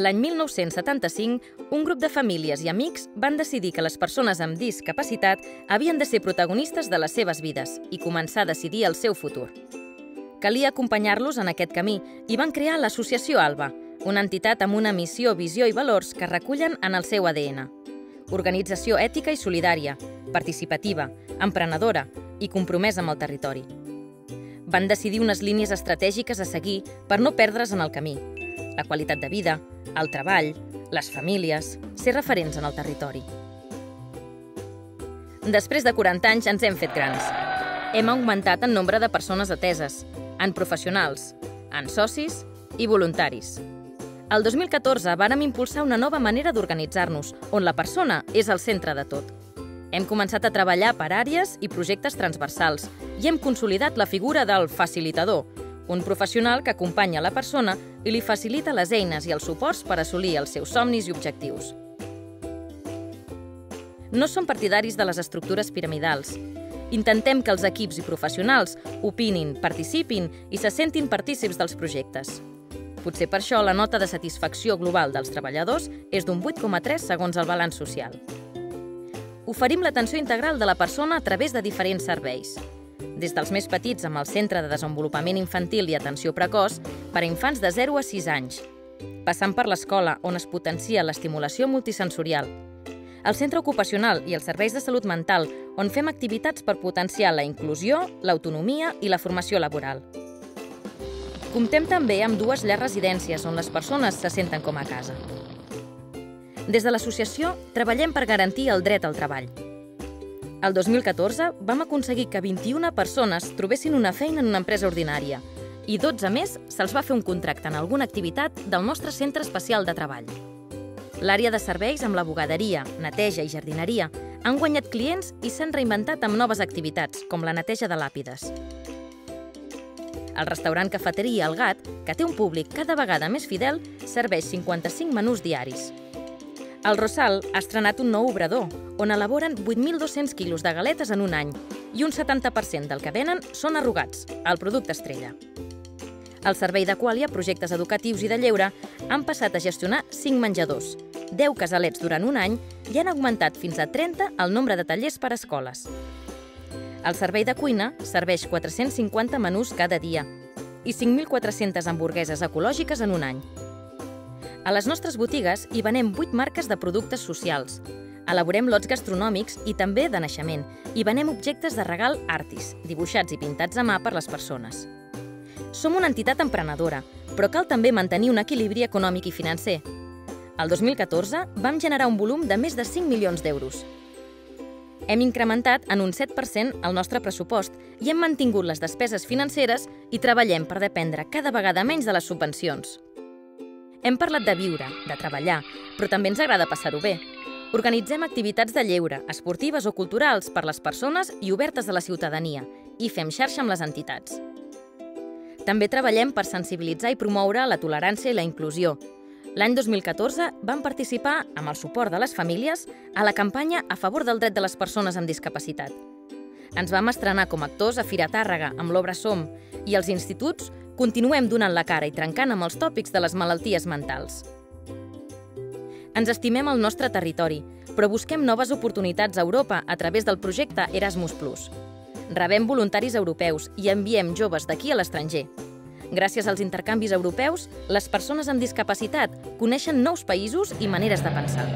L'any 1975, un grup de famílies i amics van decidir que les persones amb discapacitat havien de ser protagonistes de les seves vides i començar a decidir el seu futur. Calia acompanyar-los en aquest camí i van crear l'Associació ALBA, una entitat amb una missió, visió i valors que recullen en el seu ADN. Organització ètica i solidària, participativa, emprenedora i compromesa amb el territori. Van decidir unes línies estratègiques a seguir per no perdre's en el camí. La qualitat de vida, el treball, les famílies, ser referents en el territori. Després de 40 anys ens hem fet grans. Hem augmentat en nombre de persones ateses, en professionals, en socis i voluntaris. El 2014 vàrem impulsar una nova manera d'organitzar-nos, on la persona és el centre de tot. Hem començat a treballar per àrees i projectes transversals i hem consolidat la figura del facilitador, un professional que acompanya la persona i li facilita les eines i els suports per assolir els seus somnis i objectius. No som partidaris de les estructures piramidals. Intentem que els equips i professionals opinin, participin i se sentin partícips dels projectes. Potser per això la nota de satisfacció global dels treballadors és d'un 8,3 segons el balanç social. Oferim l'atenció integral de la persona a través de diferents serveis. Des dels més petits amb el Centre de Desenvolupament Infantil i Atenció Precoç per a infants de 0 a 6 anys, passant per l'escola on es potencia l'estimulació multisensorial, el centre ocupacional i els serveis de salut mental on fem activitats per potenciar la inclusió, l'autonomia i la formació laboral. Comptem també amb 2 llars residències on les persones se senten com a casa. Des de l'associació treballem per garantir el dret al treball. El 2014 vam aconseguir que 21 persones trobessin una feina en una empresa ordinària i 12 més se'ls va fer un contracte en alguna activitat del nostre centre especial de treball. L'àrea de serveis amb la bugaderia, neteja i jardineria han guanyat clients i s'han reinventat amb noves activitats, com la neteja de làpides. El restaurant Cafeteria El Gat, que té un públic cada vegada més fidel, serveix 55 menús diaris. El Rosal ha estrenat un nou obrador, on elaboren 8.200 quilos de galetes en un any i un 70% del que venen són arrugats, el producte estrella. El servei d'Aquàlia, projectes educatius i de lleure, han passat a gestionar 5 menjadors, 10 casalets durant un any i han augmentat fins a 30 el nombre de tallers per a escoles. El servei de cuina serveix 450 menús cada dia i 5.400 hamburgueses ecològiques en un any. A les nostres botigues hi venem 8 marques de productes socials. Elaborem lots gastronòmics i també de naixement i venem objectes de regal artis, dibuixats i pintats a mà per les persones. Som una entitat emprenedora, però cal també mantenir un equilibri econòmic i financer. El 2014 vam generar un volum de més de 5 milions d'euros. Hem incrementat en un 7% el nostre pressupost i hem mantingut les despeses financeres i treballem per dependre cada vegada menys de les subvencions. Hem parlat de viure, de treballar, però també ens agrada passar-ho bé. Organitzem activitats de lleure, esportives o culturals per les persones i obertes a la ciutadania i fem xarxa amb les entitats. També treballem per sensibilitzar i promoure la tolerància i la inclusió. L'any 2014 vam participar, amb el suport de les famílies, a la campanya a favor del dret de les persones amb discapacitat. Ens vam estrenar com a actors a Fira Tàrrega amb l'obra Som i als instituts continuem donant la cara i trencant amb els tòpics de les malalties mentals. Ens estimem el nostre territori, però busquem noves oportunitats a Europa a través del projecte Erasmus+. Rebem voluntaris europeus i enviem joves d'aquí a l'estranger. Gràcies als intercanvis europeus, les persones amb discapacitat coneixen nous països i maneres de pensar.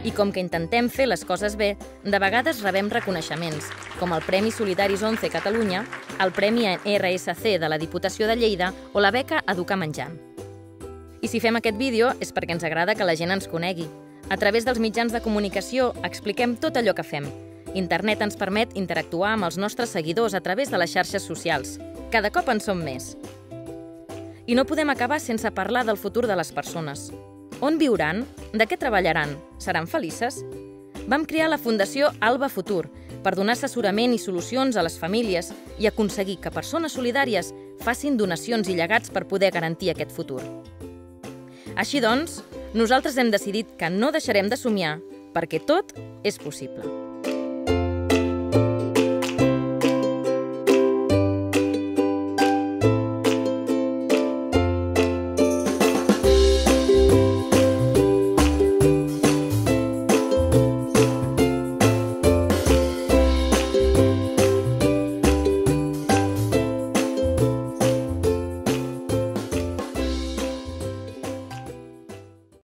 I com que intentem fer les coses bé, de vegades rebem reconeixements, com el Premi Solidaris 11 Catalunya, el Premi RSC de la Diputació de Lleida o la beca Educar Menjant. I si fem aquest vídeo és perquè ens agrada que la gent ens conegui. A través dels mitjans de comunicació expliquem tot allò que fem. Internet ens permet interactuar amb els nostres seguidors a través de les xarxes socials. Cada cop en som més. I no podem acabar sense parlar del futur de les persones. On viuran? De què treballaran? Seran felices? Vam crear la Fundació Alba Futur per donar assessorament i solucions a les famílies i aconseguir que persones solidàries facin donacions i llegats per poder garantir aquest futur. Així doncs, nosaltres hem decidit que no deixarem de somiar perquè tot és possible.